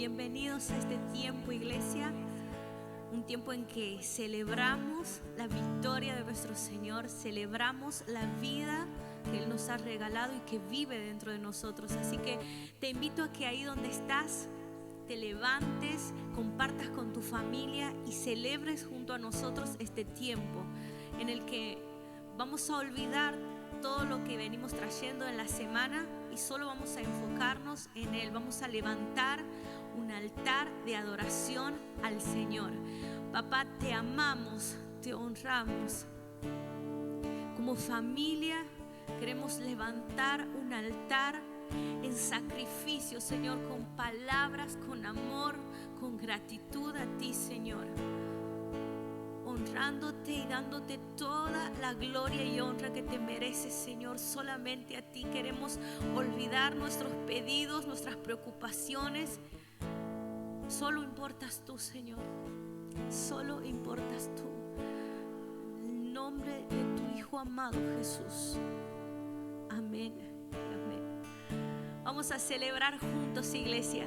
Bienvenidos a este tiempo, iglesia. Un tiempo en que celebramos la victoria de nuestro Señor, celebramos la vida que Él nos ha regalado y que vive dentro de nosotros. Así que te invito a que ahí donde estás, te levantes, compartas con tu familia y celebres junto a nosotros este tiempo en el que vamos a olvidar todo lo que venimos trayendo en la semana y solo vamos a enfocarnos en Él. Vamos a levantar un altar de adoración al Señor. Papá, te amamos, te honramos. Como familia queremos levantar un altar en sacrificio, Señor, con palabras, con amor, con gratitud a ti, Señor. Honrándote y dándote toda la gloria y honra que te mereces, Señor. Solamente a ti queremos olvidar nuestros pedidos, nuestras preocupaciones. Solo importas tú, Señor. Solo importas tú. En el nombre de tu Hijo amado Jesús. Amén. Amén. Vamos a celebrar juntos, iglesia.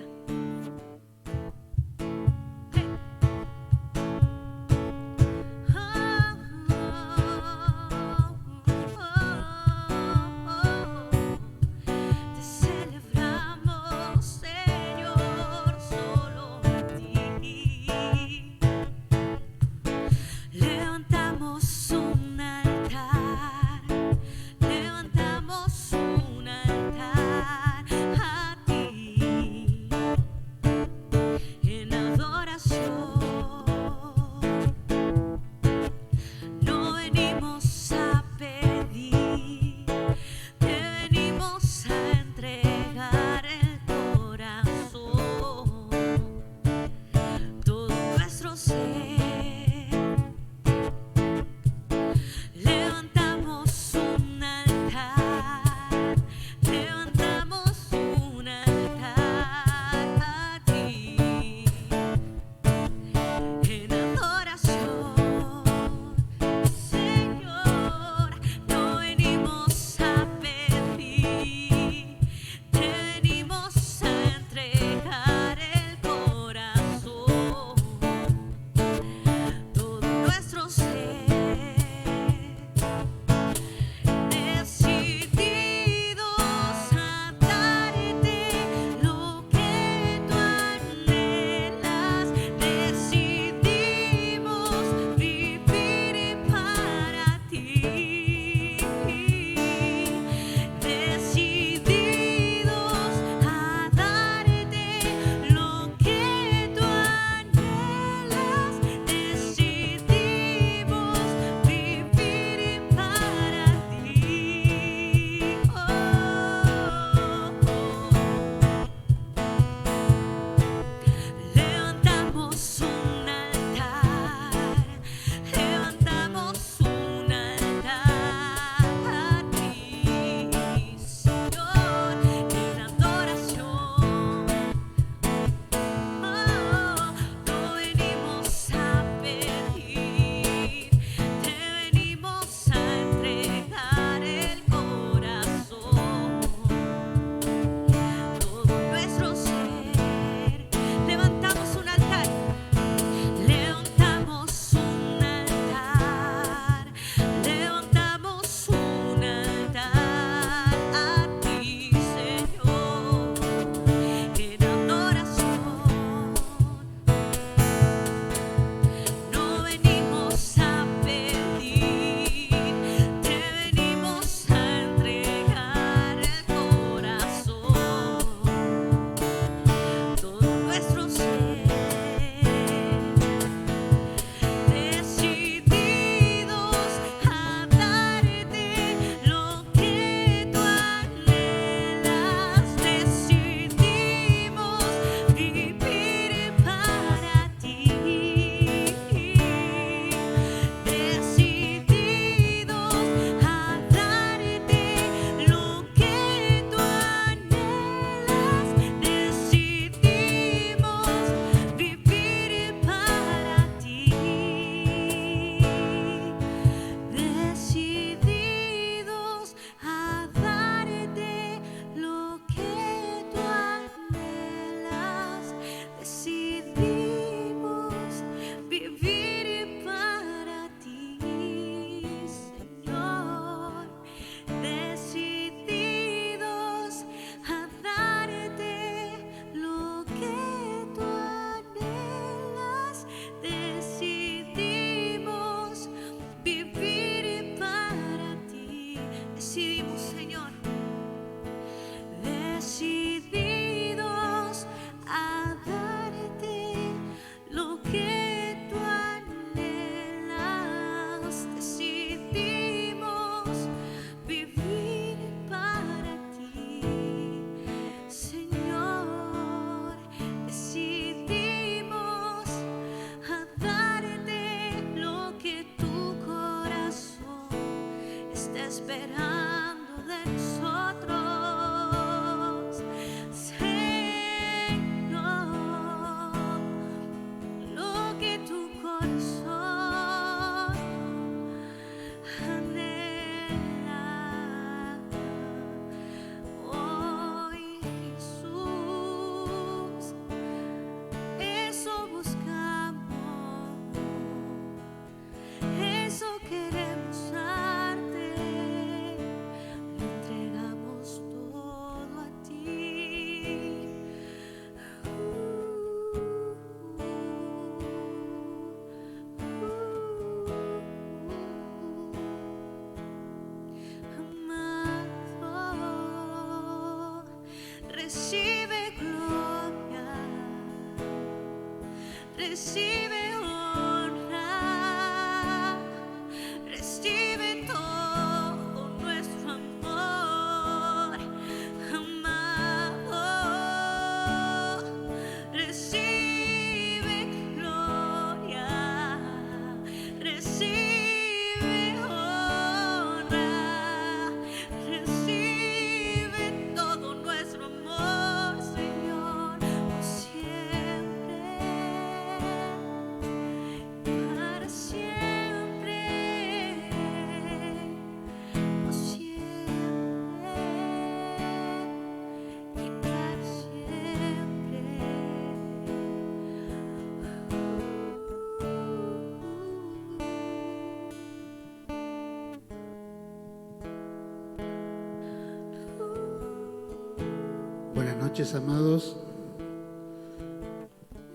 noches, amados.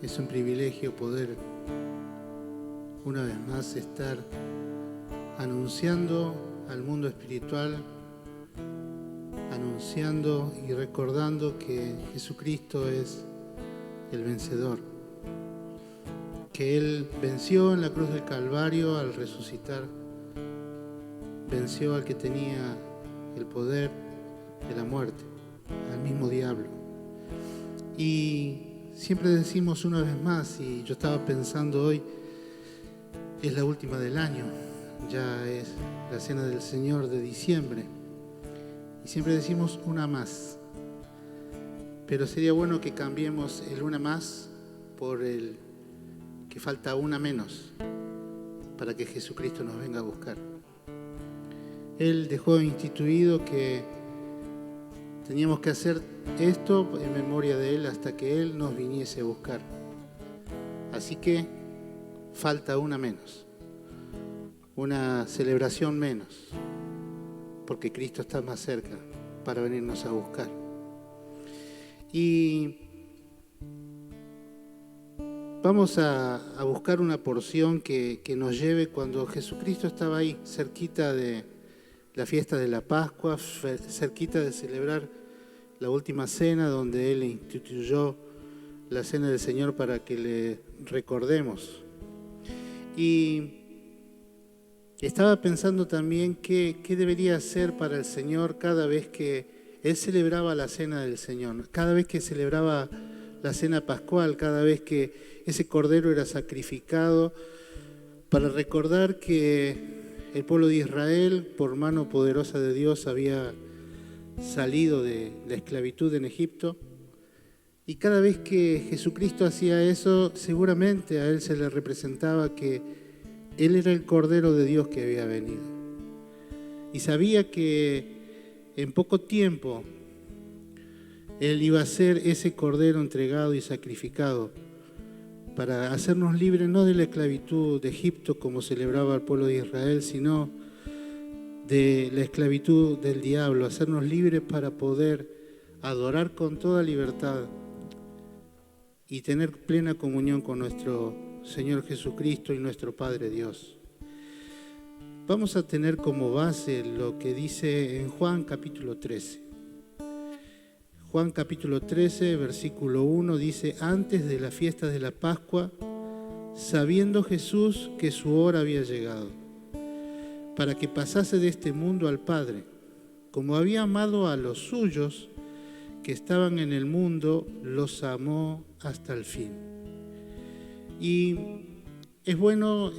Es un privilegio poder una vez más estar anunciando al mundo espiritual, anunciando y recordando que Jesucristo es el vencedor, que Él venció en la cruz del Calvario al resucitar, venció al que tenía el poder de la muerte, al mismo diablo. Y siempre decimos una vez más, y yo estaba pensando hoy, es la última del año, ya es la Cena del Señor de diciembre, y siempre decimos una más, pero sería bueno que cambiemos el una más por el que falta una menos, para que Jesucristo nos venga a buscar. Él dejó instituido que teníamos que hacer esto en memoria de Él hasta que Él nos viniese a buscar. Así que falta una menos, una celebración menos, porque Cristo está más cerca para venirnos a buscar. Y vamos a buscar una porción que nos lleve cuando Jesucristo estaba ahí, cerquita de la fiesta de la Pascua, cerquita de celebrar la última cena, donde Él instituyó la cena del Señor para que le recordemos. Y estaba pensando también qué debería hacer para el Señor cada vez que Él celebraba la cena del Señor, cada vez que celebraba la cena pascual, cada vez que ese cordero era sacrificado, para recordar que el pueblo de Israel, por mano poderosa de Dios, había salido de la esclavitud en Egipto. Y cada vez que Jesucristo hacía eso, seguramente a Él se le representaba que Él era el Cordero de Dios que había venido. Y sabía que en poco tiempo Él iba a ser ese Cordero entregado y sacrificado para hacernos libres no de la esclavitud de Egipto como celebraba el pueblo de Israel, sino de la esclavitud del diablo, hacernos libres para poder adorar con toda libertad y tener plena comunión con nuestro Señor Jesucristo y nuestro Padre Dios. Vamos a tener como base lo que dice en Juan capítulo 13. Juan capítulo 13, versículo 1 dice: antes de la fiesta de la Pascua, sabiendo Jesús que su hora había llegado, para que pasase de este mundo al Padre, como había amado a los suyos que estaban en el mundo, los amó hasta el fin. Y es bueno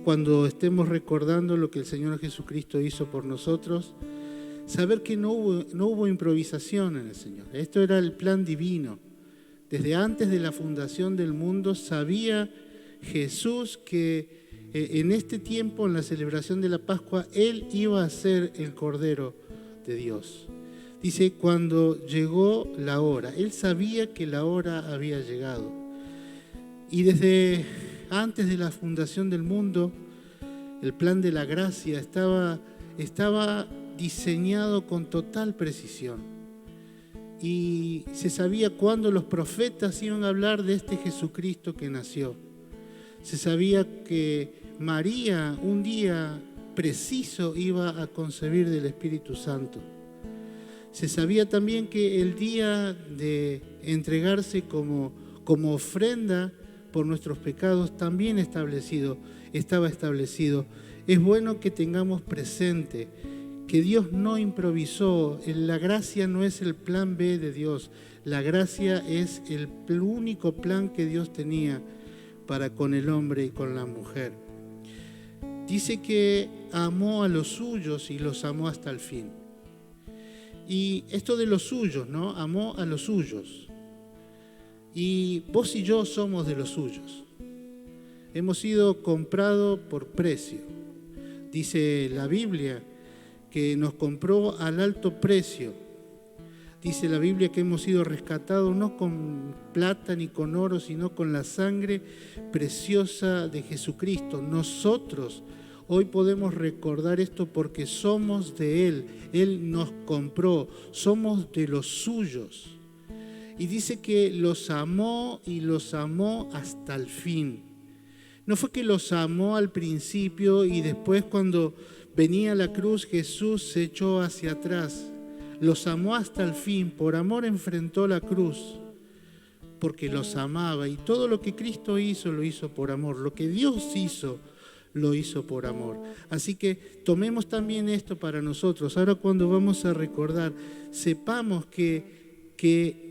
cuando estemos recordando lo que el Señor Jesucristo hizo por nosotros, saber que no hubo improvisación en el Señor. Esto era el plan divino. Desde antes de la fundación del mundo sabía Jesús que en este tiempo, en la celebración de la Pascua, Él iba a ser el Cordero de Dios. Dice, cuando llegó la hora, Él sabía que la hora había llegado. Y desde antes de la fundación del mundo, el plan de la gracia estaba diseñado con total precisión. Y se sabía cuándo los profetas iban a hablar de este Jesucristo que nació. Se sabía que María un día preciso iba a concebir del Espíritu Santo. Se sabía también que el día de entregarse como ofrenda por nuestros pecados también estaba establecido. Es bueno que tengamos presente que Dios no improvisó. La gracia no es el plan B de Dios. La gracia es el único plan que Dios tenía para con el hombre y con la mujer. Dice que amó a los suyos y los amó hasta el fin. Y esto de los suyos, ¿no? Amó a los suyos. Y vos y yo somos de los suyos. Hemos sido comprados por precio. Dice la Biblia que nos compró al alto precio. Dice la Biblia que hemos sido rescatados no con plata ni con oro, sino con la sangre preciosa de Jesucristo. Nosotros hoy podemos recordar esto porque somos de Él. Él nos compró, somos de los suyos. Y dice que los amó y los amó hasta el fin. No fue que los amó al principio y después cuando venía la cruz Jesús se echó hacia atrás. Los amó hasta el fin. Por amor enfrentó la cruz, porque los amaba. Y todo lo que Cristo hizo, lo hizo por amor. Lo que Dios hizo, lo hizo por amor. Así que tomemos también esto para nosotros. Ahora cuando vamos a recordar, sepamos que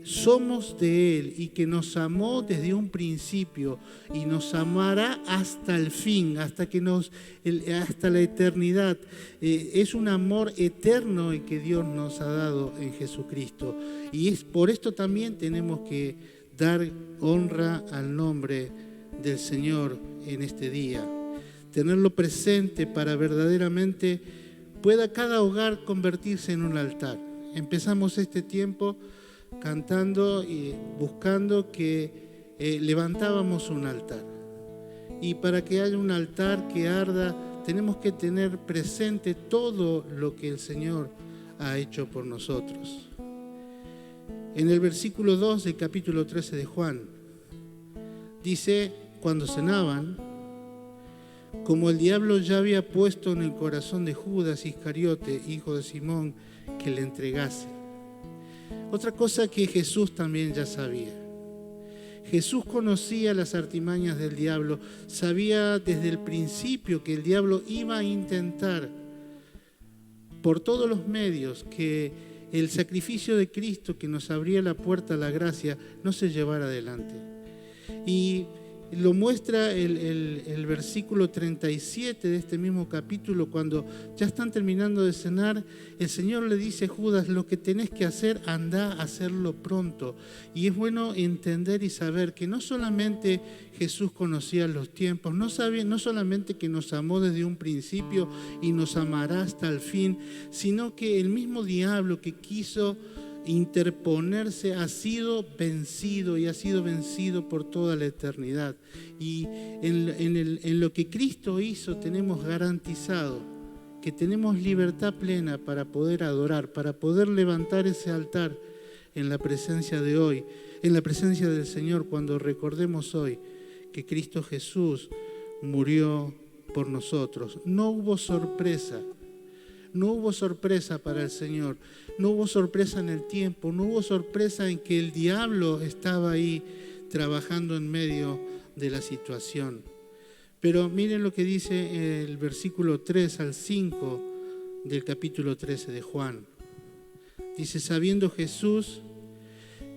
somos de Él y que nos amó desde un principio y nos amará hasta el fin, hasta la eternidad. Es un amor eterno el que Dios nos ha dado en Jesucristo. Y es por esto también tenemos que dar honra al nombre del Señor en este día. Tenerlo presente para verdaderamente pueda cada hogar convertirse en un altar. Empezamos este tiempo cantando y buscando que levantábamos un altar. Y para que haya un altar que arda, tenemos que tener presente todo lo que el Señor ha hecho por nosotros. En el versículo 2 del capítulo 13 de Juan, dice, cuando cenaban, como el diablo ya había puesto en el corazón de Judas Iscariote, hijo de Simón, que le entregase. Otra cosa que Jesús también ya sabía. Jesús conocía las artimañas del diablo, sabía desde el principio que el diablo iba a intentar por todos los medios que el sacrificio de Cristo que nos abría la puerta a la gracia no se llevara adelante. Y lo muestra el versículo 37 de este mismo capítulo, cuando ya están terminando de cenar, el Señor le dice a Judas, lo que tenés que hacer, anda a hacerlo pronto. Y es bueno entender y saber que no solamente Jesús conocía los tiempos, no solamente que nos amó desde un principio y nos amará hasta el fin, sino que el mismo diablo que quiso interponerse ha sido vencido y ha sido vencido por toda la eternidad. Y en lo que Cristo hizo tenemos garantizado que tenemos libertad plena para poder adorar, para poder levantar ese altar en la presencia de hoy, en la presencia del Señor, cuando recordemos hoy que Cristo Jesús murió por nosotros. No hubo sorpresa. No hubo sorpresa para el Señor, no hubo sorpresa en el tiempo, no hubo sorpresa en que el diablo estaba ahí trabajando en medio de la situación. Pero miren lo que dice el versículo 3 al 5 del capítulo 13 de Juan. Dice, sabiendo Jesús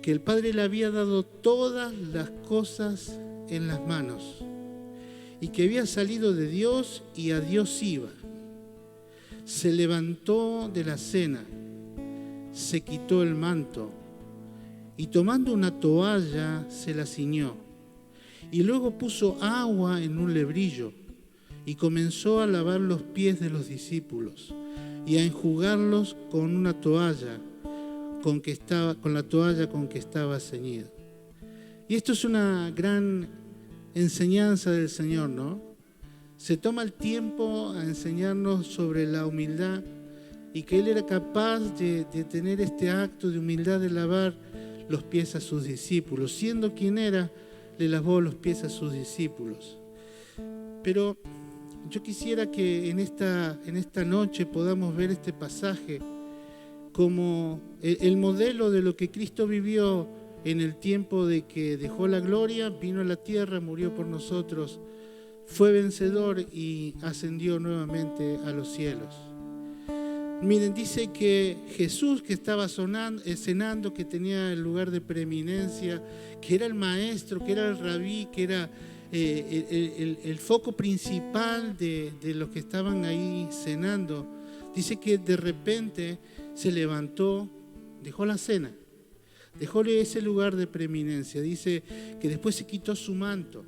que el Padre le había dado todas las cosas en las manos y que había salido de Dios y a Dios iba, se levantó de la cena, se quitó el manto y tomando una toalla se la ciñó y luego puso agua en un lebrillo y comenzó a lavar los pies de los discípulos y a enjugarlos con una toalla con la toalla con que estaba ceñido. Y esto es una gran enseñanza del Señor, ¿no? Se toma el tiempo a enseñarnos sobre la humildad y que Él era capaz de tener este acto de humildad de lavar los pies a sus discípulos. Siendo quien era, le lavó los pies a sus discípulos. Pero yo quisiera que en esta noche podamos ver este pasaje como el modelo de lo que Cristo vivió en el tiempo de que dejó la gloria, vino a la tierra, murió por nosotros, fue vencedor y ascendió nuevamente a los cielos. Miren, dice que Jesús, que estaba cenando, que tenía el lugar de preeminencia, que era el maestro, que era el rabí, que era el foco principal de los que estaban ahí cenando, dice que de repente se levantó, dejó la cena, dejó ese lugar de preeminencia. Dice que después se quitó su manto.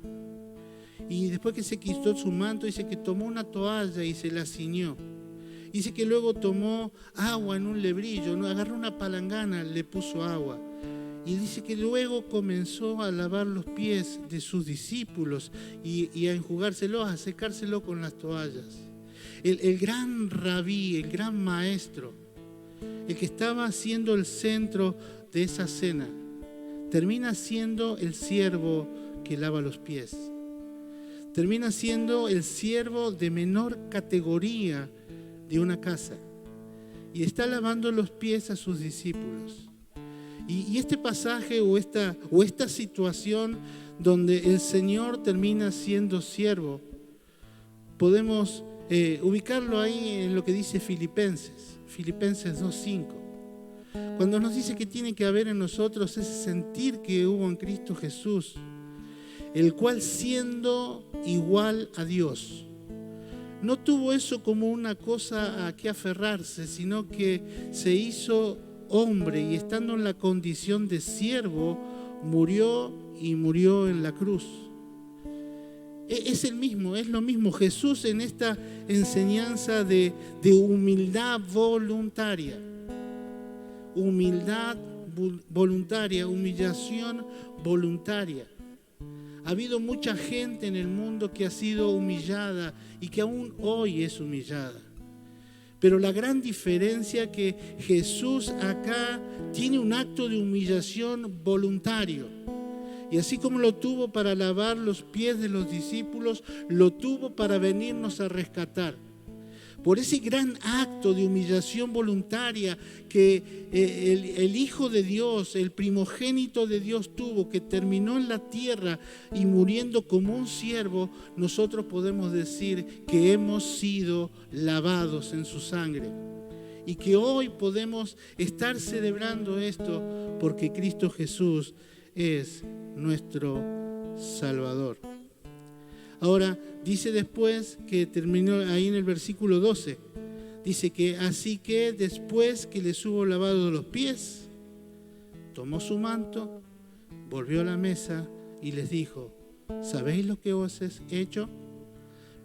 Y después que se quitó su manto, dice que tomó una toalla y se la ciñó. Dice que luego tomó agua en un lebrillo, ¿no? Agarró una palangana, le puso agua. Y dice que luego comenzó a lavar los pies de sus discípulos y a enjugárselos, a secárselo con las toallas. El gran rabí, el gran maestro, el que estaba siendo el centro de esa cena, termina siendo el siervo que lava los pies. Termina siendo el siervo de menor categoría de una casa. Y está lavando los pies a sus discípulos. Y este pasaje o esta situación donde el Señor termina siendo siervo, podemos ubicarlo ahí en lo que dice Filipenses 2:5. Cuando nos dice que tiene que haber en nosotros ese sentir que hubo en Cristo Jesús, el cual siendo igual a Dios, no tuvo eso como una cosa a que aferrarse, sino que se hizo hombre y estando en la condición de siervo, murió en la cruz. Es lo mismo Jesús en esta enseñanza de humildad voluntaria. Humildad voluntaria, humillación voluntaria. Ha habido mucha gente en el mundo que ha sido humillada y que aún hoy es humillada. Pero la gran diferencia es que Jesús acá tiene un acto de humillación voluntario. Y así como lo tuvo para lavar los pies de los discípulos, lo tuvo para venirnos a rescatar. Por ese gran acto de humillación voluntaria que el Hijo de Dios, el primogénito de Dios tuvo, que terminó en la tierra y muriendo como un siervo, nosotros podemos decir que hemos sido lavados en su sangre. Y que hoy podemos estar celebrando esto porque Cristo Jesús es nuestro Salvador. Ahora, dice después que terminó ahí en el versículo 12, dice que así que después que les hubo lavado los pies, tomó su manto, volvió a la mesa y les dijo, ¿sabéis lo que os he hecho?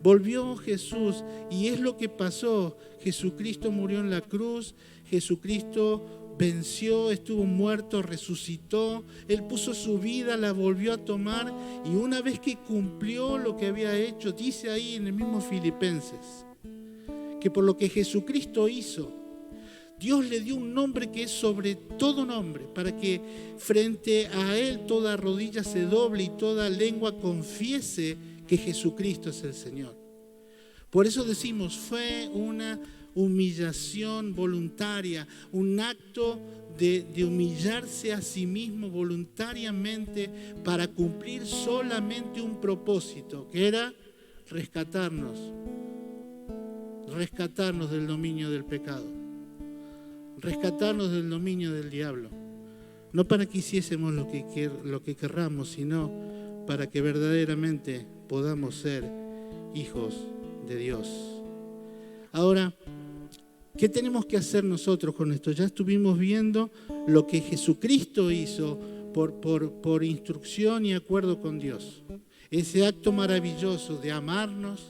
Volvió Jesús y es lo que pasó. Jesucristo murió en la cruz, Jesucristo venció, estuvo muerto, resucitó, Él puso su vida, la volvió a tomar y una vez que cumplió lo que había hecho, dice ahí en el mismo Filipenses, que por lo que Jesucristo hizo, Dios le dio un nombre que es sobre todo nombre, para que frente a Él toda rodilla se doble y toda lengua confiese que Jesucristo es el Señor. Por eso decimos, fue una humillación voluntaria, un acto de humillarse a sí mismo voluntariamente para cumplir solamente un propósito, que era rescatarnos del dominio del pecado, rescatarnos del dominio del diablo, no para que hiciésemos lo que querramos, sino para que verdaderamente podamos ser hijos de Dios. Ahora, ¿qué tenemos que hacer nosotros con esto? Ya estuvimos viendo lo que Jesucristo hizo por instrucción y acuerdo con Dios. Ese acto maravilloso de amarnos,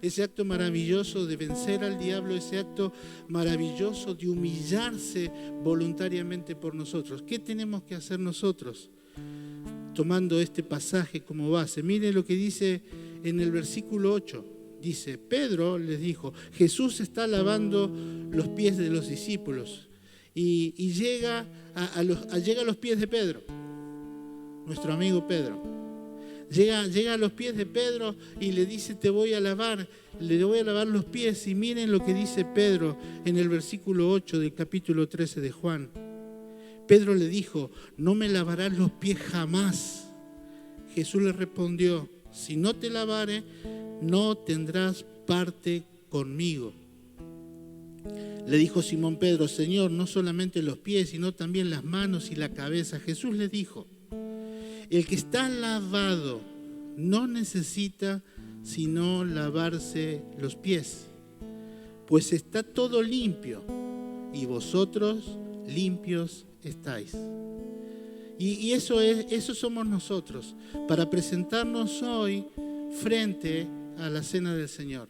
ese acto maravilloso de vencer al diablo, ese acto maravilloso de humillarse voluntariamente por nosotros. ¿Qué tenemos que hacer nosotros? Tomando este pasaje como base. Miren lo que dice en el versículo 8. Dice, Pedro les dijo, Jesús está lavando los pies de los discípulos y llega a los pies de Pedro, nuestro amigo Pedro. Llega a los pies de Pedro y le dice, le voy a lavar los pies. Y miren lo que dice Pedro en el versículo 8 del capítulo 13 de Juan. Pedro le dijo, no me lavarás los pies jamás. Jesús le respondió, si no te lavare, no tendrás parte conmigo. Le dijo Simón Pedro, Señor, no solamente los pies, sino también las manos y la cabeza. Jesús le dijo, el que está lavado no necesita sino lavarse los pies, pues está todo limpio y vosotros limpios estáis. Y eso somos nosotros, para presentarnos hoy frente a la cena del Señor,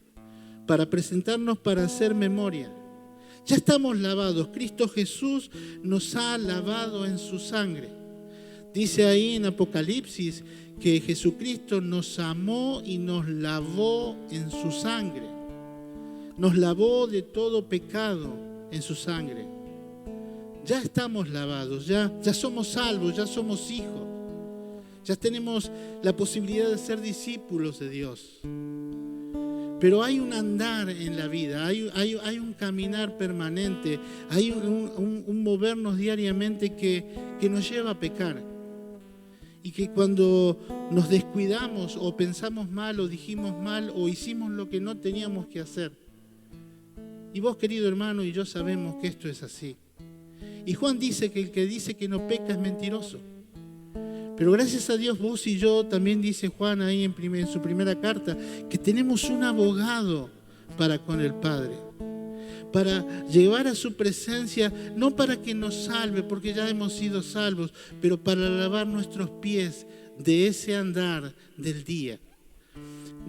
para presentarnos para hacer memoria. Ya estamos lavados, Cristo Jesús nos ha lavado en su sangre. Dice ahí en Apocalipsis que Jesucristo nos amó y nos lavó en su sangre. Nos lavó de todo pecado en su sangre. ya estamos lavados, ya somos salvos, ya somos hijos. Ya tenemos la posibilidad de ser discípulos de Dios. Pero hay un andar en la vida, hay un caminar permanente, hay un movernos diariamente que nos lleva a pecar. Y que cuando nos descuidamos o pensamos mal o dijimos mal o hicimos lo que no teníamos que hacer. Y vos, querido hermano, y yo sabemos que esto es así. Y Juan dice que el que dice que no peca es mentiroso. Pero gracias a Dios, vos y yo, también dice Juan ahí en su primera carta, que tenemos un abogado para con el Padre, para llevar a su presencia, no para que nos salve, porque ya hemos sido salvos, pero para lavar nuestros pies de ese andar del día.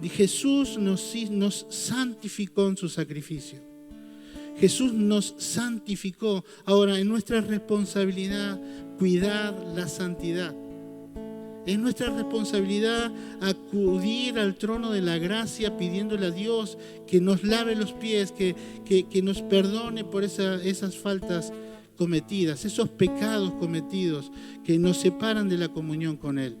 Y Jesús nos santificó en su sacrificio. Jesús nos santificó. Ahora, es nuestra responsabilidad cuidar la santidad. Es nuestra responsabilidad acudir al trono de la gracia pidiéndole a Dios que nos lave los pies, que nos perdone por esas faltas cometidas, esos pecados cometidos que nos separan de la comunión con Él.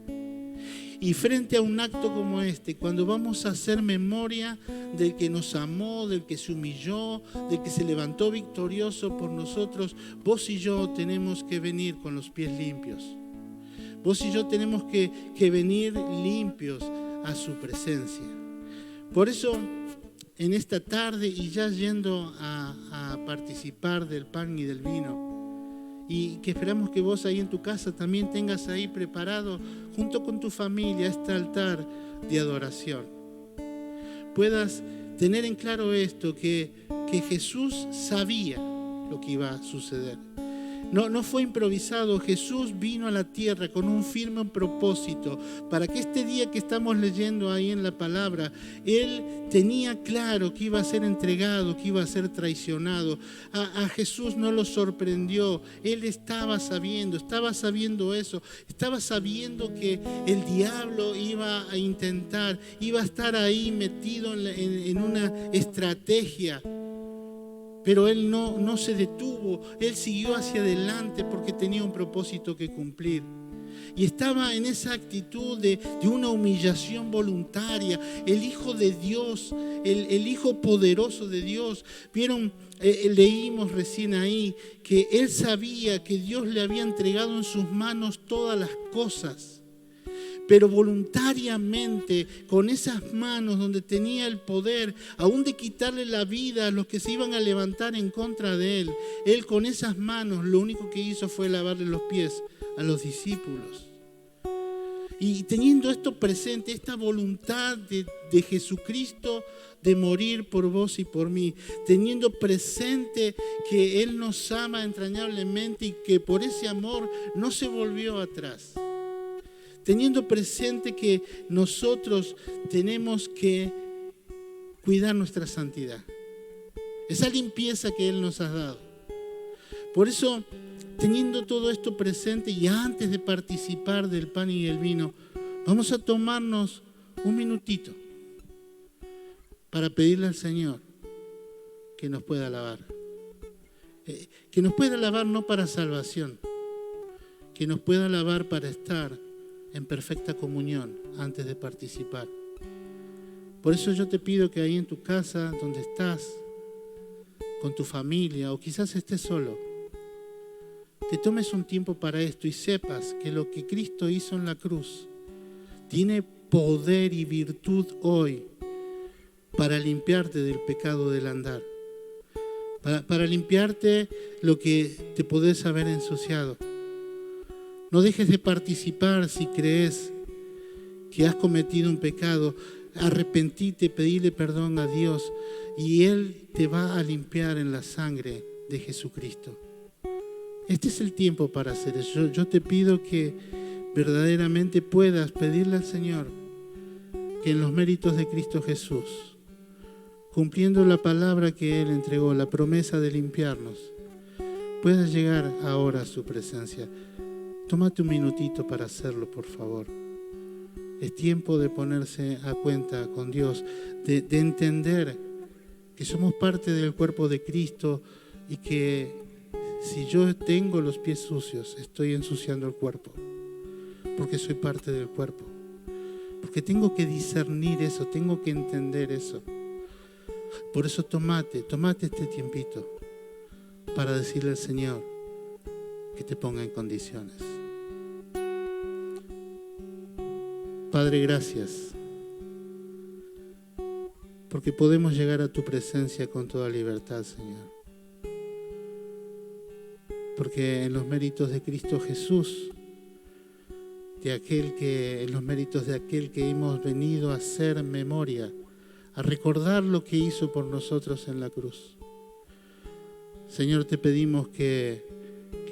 Y frente a un acto como este, cuando vamos a hacer memoria del que nos amó, del que se humilló, del que se levantó victorioso por nosotros, vos y yo tenemos que venir con los pies limpios. Vos y yo tenemos que venir limpios a su presencia. Por eso, en esta tarde y ya yendo a participar del pan y del vino, y que esperamos que vos ahí en tu casa también tengas ahí preparado, junto con tu familia, este altar de adoración. Puedas tener en claro esto, que Jesús sabía lo que iba a suceder. No fue improvisado. Jesús vino a la tierra con un firme propósito para que este día que estamos leyendo ahí en la palabra, Él tenía claro que iba a ser entregado, que iba a ser traicionado. A Jesús no lo sorprendió. Él estaba sabiendo eso. Estaba sabiendo que el diablo iba a intentar, iba a estar ahí metido en una estrategia. Pero Él no se detuvo, Él siguió hacia adelante porque tenía un propósito que cumplir. Y estaba en esa actitud de una humillación voluntaria. El Hijo de Dios, el Hijo poderoso de Dios. Vieron, leímos recién ahí que Él sabía que Dios le había entregado en sus manos todas las cosas. Pero voluntariamente, con esas manos donde tenía el poder, aún de quitarle la vida a los que se iban a levantar en contra de Él, Él con esas manos lo único que hizo fue lavarle los pies a los discípulos. Y teniendo esto presente, esta voluntad de Jesucristo de morir por vos y por mí, teniendo presente que Él nos ama entrañablemente y que por ese amor no se volvió atrás. Teniendo presente que nosotros tenemos que cuidar nuestra santidad, esa limpieza que Él nos ha dado. Por eso, teniendo todo esto presente y antes de participar del pan y el vino, vamos a tomarnos un minutito para pedirle al Señor que nos pueda lavar. Que nos pueda lavar no para salvación, que nos pueda lavar para estar en perfecta comunión antes de participar. Por eso yo te pido que ahí en tu casa, donde estás, con tu familia o quizás estés solo, te tomes un tiempo para esto y sepas que lo que Cristo hizo en la cruz tiene poder y virtud hoy para limpiarte del pecado del andar, para limpiarte lo que te podés haber ensuciado. No dejes de participar si crees que has cometido un pecado. Arrepentite, pedile perdón a Dios y Él te va a limpiar en la sangre de Jesucristo. Este es el tiempo para hacer eso. Yo te pido que verdaderamente puedas pedirle al Señor que en los méritos de Cristo Jesús, cumpliendo la palabra que Él entregó, la promesa de limpiarnos, puedas llegar ahora a su presencia. Tómate un minutito para hacerlo, por favor. Es tiempo de ponerse a cuenta con Dios, de entender que somos parte del cuerpo de Cristo y que si yo tengo los pies sucios, estoy ensuciando el cuerpo, porque soy parte del cuerpo. Porque tengo que discernir eso, tengo que entender eso. Por eso tomate este tiempito para decirle al Señor que te ponga en condiciones. Padre, gracias, porque podemos llegar a tu presencia con toda libertad, Señor. Porque en los méritos de Cristo Jesús, en los méritos de aquel que hemos venido a hacer memoria, a recordar lo que hizo por nosotros en la cruz. Señor, te pedimos que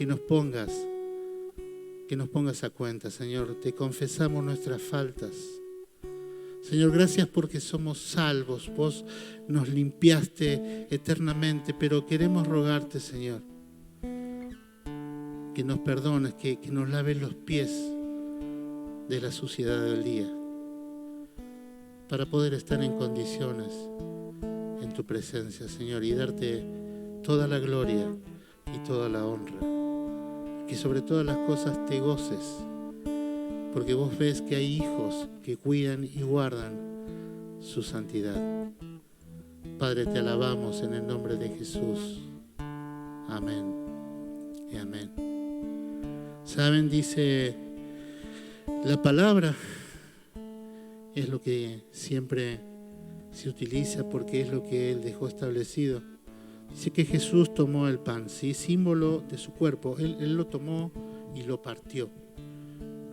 nos pongas a cuenta, Señor. Te confesamos nuestras faltas. Señor, gracias porque somos salvos. Vos nos limpiaste eternamente, pero queremos rogarte, Señor, que nos perdones, que nos laves los pies de la suciedad del día, para poder estar en condiciones en tu presencia, Señor, y darte toda la gloria y toda la honra. Que sobre todas las cosas te goces, porque vos ves que hay hijos que cuidan y guardan su santidad. Padre, te alabamos en el nombre de Jesús. Amén y amén. Saben, dice la palabra, es lo que siempre se utiliza porque es lo que Él dejó establecido. Dice que Jesús tomó el pan, ¿sí? Símbolo de su cuerpo. Él lo tomó y lo partió.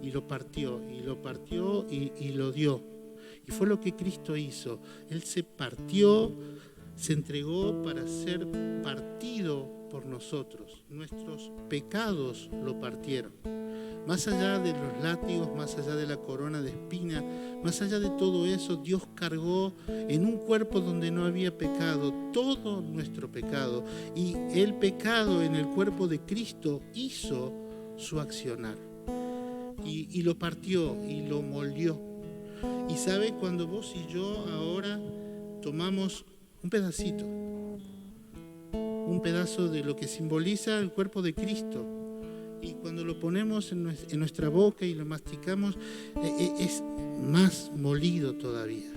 Y lo partió, y lo partió y lo dio. Y fue lo que Cristo hizo. Él se partió, se entregó para ser partido por nosotros. Nuestros pecados lo partieron. Más allá de los látigos, más allá de la corona de espina, más allá de todo eso, Dios cargó en un cuerpo donde no había pecado todo nuestro pecado. Y el pecado en el cuerpo de Cristo hizo su accionar. Y lo partió y lo moldeó. Y sabe, cuando vos y yo ahora tomamos un pedacito, un pedazo de lo que simboliza el cuerpo de Cristo, y cuando lo ponemos en nuestra boca y lo masticamos, es más molido todavía.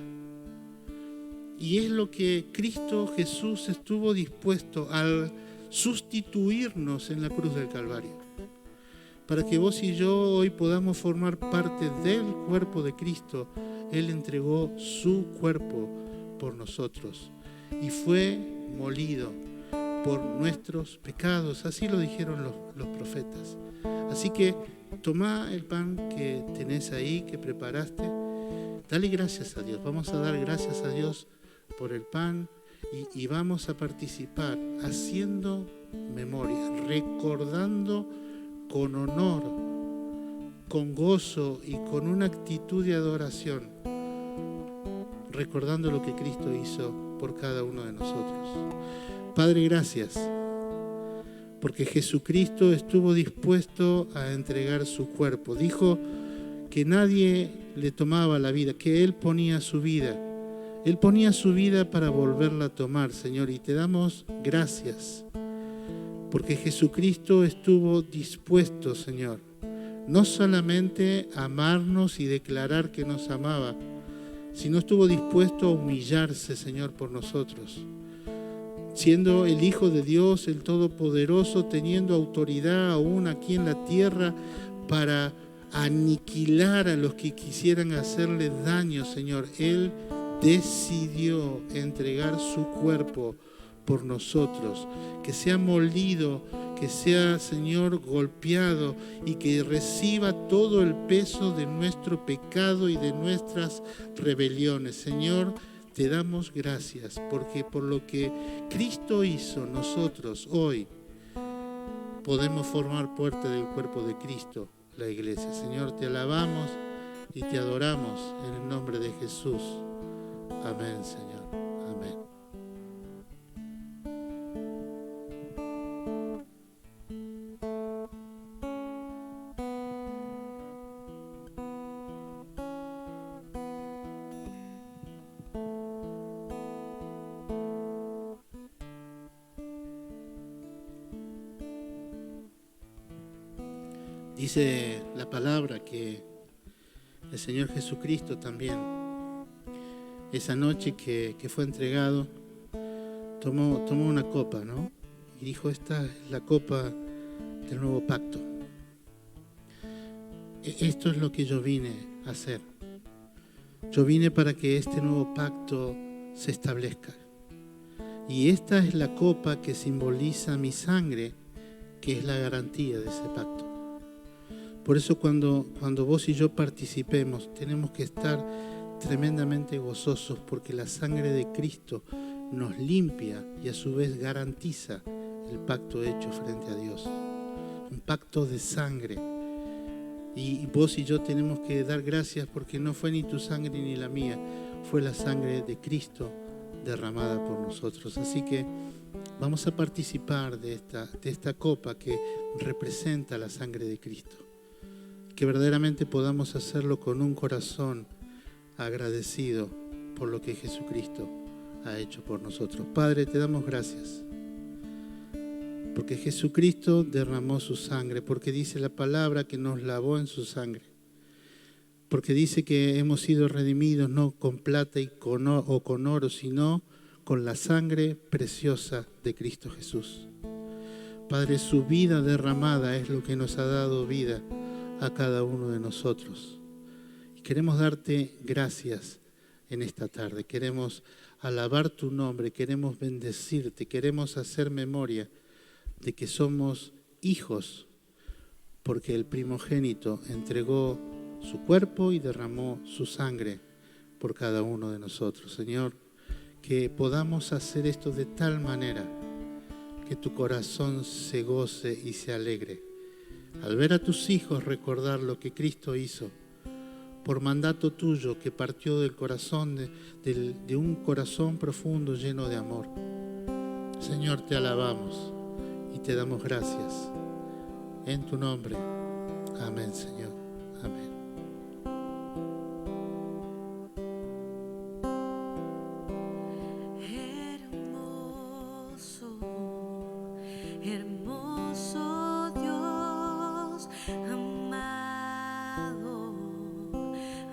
Y es lo que Cristo Jesús estuvo dispuesto a sustituirnos en la cruz del Calvario, para que vos y yo hoy podamos formar parte del cuerpo de Cristo. Él entregó su cuerpo por nosotros y fue molido por nuestros pecados. Así lo dijeron los profetas. Así que toma el pan que tenés ahí, que preparaste. Dale gracias a Dios. Vamos a dar gracias a Dios por el pan y vamos a participar haciendo memoria, recordando con honor, con gozo y con una actitud de adoración, recordando lo que Cristo hizo por cada uno de nosotros. Padre, gracias, porque Jesucristo estuvo dispuesto a entregar su cuerpo. Dijo que nadie le tomaba la vida, que Él ponía su vida. Él ponía su vida para volverla a tomar, Señor, y te damos gracias, porque Jesucristo estuvo dispuesto, Señor, no solamente a amarnos y declarar que nos amaba, sino estuvo dispuesto a humillarse, Señor, por nosotros. Siendo el Hijo de Dios, el Todopoderoso, teniendo autoridad aún aquí en la tierra para aniquilar a los que quisieran hacerle daño, Señor. Él decidió entregar su cuerpo por nosotros, que sea molido, que sea, Señor, golpeado y que reciba todo el peso de nuestro pecado y de nuestras rebeliones. Señor, te damos gracias porque por lo que Cristo hizo, nosotros hoy podemos formar parte del cuerpo de Cristo, la iglesia. Señor, te alabamos y te adoramos en el nombre de Jesús. Amén, Señor. Amén. Dice la palabra que el Señor Jesucristo también, esa noche que fue entregado, tomó una copa, ¿no? Y dijo, esta es la copa del nuevo pacto. Esto es lo que yo vine a hacer. Yo vine para que este nuevo pacto se establezca. Y esta es la copa que simboliza mi sangre, que es la garantía de ese pacto. Por eso cuando vos y yo participemos, tenemos que estar tremendamente gozosos, porque la sangre de Cristo nos limpia y a su vez garantiza el pacto hecho frente a Dios. Un pacto de sangre. Y vos y yo tenemos que dar gracias, porque no fue ni tu sangre ni la mía, fue la sangre de Cristo derramada por nosotros. Así que vamos a participar de esta copa que representa la sangre de Cristo. Que verdaderamente podamos hacerlo con un corazón agradecido por lo que Jesucristo ha hecho por nosotros. Padre, te damos gracias, porque Jesucristo derramó su sangre, porque dice la palabra que nos lavó en su sangre, porque dice que hemos sido redimidos no con plata o con oro, sino con la sangre preciosa de Cristo Jesús. Padre, su vida derramada es lo que nos ha dado vida a cada uno de nosotros. Y queremos darte gracias en esta tarde. Queremos alabar tu nombre, queremos bendecirte, queremos hacer memoria de que somos hijos, porque el primogénito entregó su cuerpo y derramó su sangre por cada uno de nosotros. Señor, que podamos hacer esto de tal manera que tu corazón se goce y se alegre al ver a tus hijos recordar lo que Cristo hizo por mandato tuyo, que partió del corazón de un corazón profundo lleno de amor. Señor, te alabamos y te damos gracias en tu nombre. Amén, Señor. Amén. Hermoso Dios,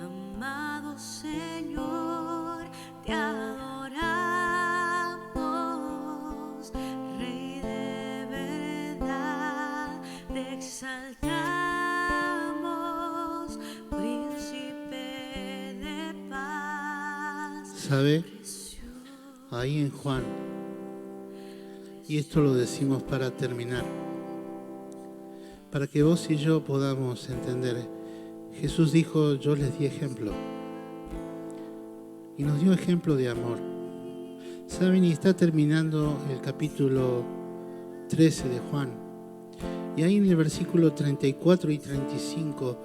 amado Señor, te adoramos, Rey de verdad, te exaltamos, Príncipe de paz. ¿Sabe? Ahí en Juan, y esto lo decimos para terminar, para que vos y yo podamos entender. Jesús dijo, yo les di ejemplo, y nos dio ejemplo de amor. ¿Saben? Y está terminando el capítulo 13 de Juan, y ahí en el versículo 34 y 35,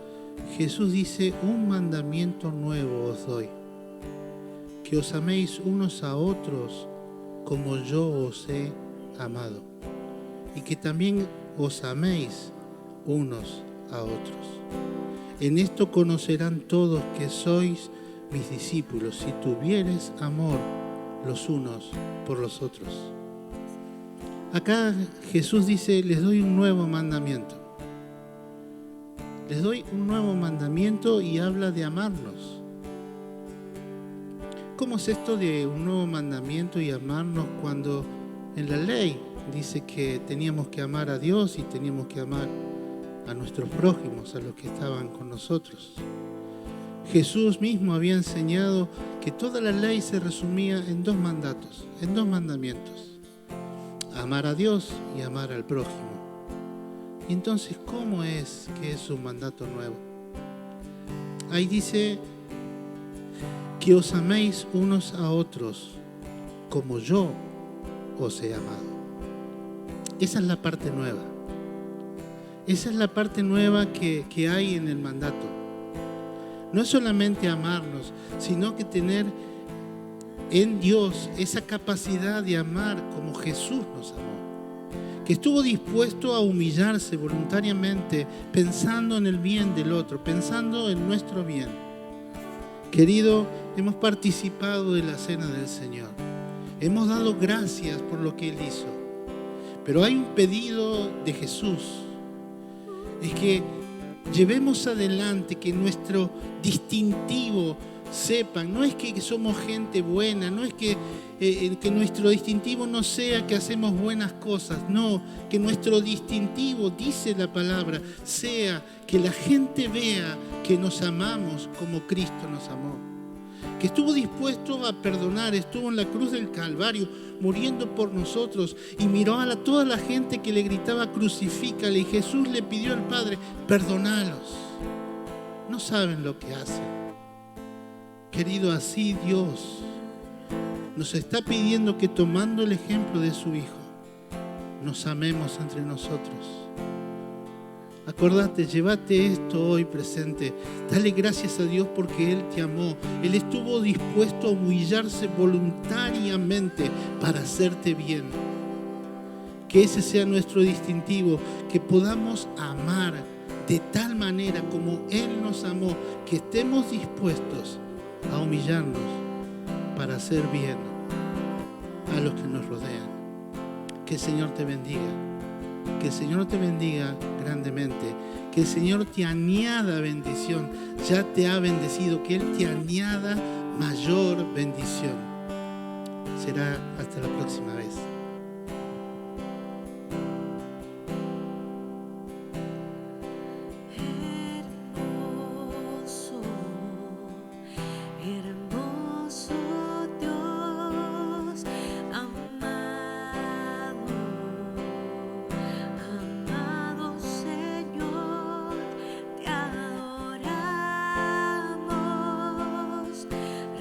Jesús dice, un mandamiento nuevo os doy, que os améis unos a otros como yo os he amado, y que también os améis unos a otros. En esto conocerán todos que sois mis discípulos, si tuviereis amor los unos por los otros. Acá Jesús dice, les doy un nuevo mandamiento. Les doy un nuevo mandamiento y habla de amarnos. ¿Cómo es esto de un nuevo mandamiento y amarnos cuando en la ley dice que teníamos que amar a Dios y teníamos que amar a nuestros prójimos, a los que estaban con nosotros? Jesús mismo había enseñado que toda la ley se resumía en dos mandatos, en dos mandamientos: amar a Dios y amar al prójimo. Y entonces, ¿cómo es que es un mandato nuevo? Ahí dice que os améis unos a otros como yo os he amado. Esa es la parte nueva. Esa es la parte nueva que hay en el mandato. No es solamente amarnos, sino que tener en Dios esa capacidad de amar como Jesús nos amó, que estuvo dispuesto a humillarse voluntariamente, pensando en el bien del otro, pensando en nuestro bien. Querido, hemos participado de la cena del Señor. Hemos dado gracias por lo que Él hizo. Pero hay un pedido de Jesús. Es que llevemos adelante, que nuestro distintivo sepan, no es que somos gente buena, no es que nuestro distintivo no sea que hacemos buenas cosas, no, que nuestro distintivo, dice la palabra, sea que la gente vea que nos amamos como Cristo nos amó, que estuvo dispuesto a perdonar, estuvo en la cruz del Calvario muriendo por nosotros y miró a toda la gente que le gritaba crucifícale, y Jesús le pidió al Padre, perdonalos, no saben lo que hacen. Querido, así Dios nos está pidiendo que, tomando el ejemplo de su Hijo, nos amemos entre nosotros. Acordate, llévate esto hoy presente. Dale gracias a Dios porque Él te amó. Él estuvo dispuesto a humillarse voluntariamente para hacerte bien. Que ese sea nuestro distintivo, que podamos amar de tal manera como Él nos amó, que estemos dispuestos a humillarnos para hacer bien a los que nos rodean. Que el Señor te bendiga, que el Señor te bendiga grandemente, que el Señor te añada bendición, ya te ha bendecido, que Él te añada mayor bendición. Será hasta la próxima vez.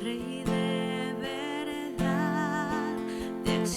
Rey de verdad, de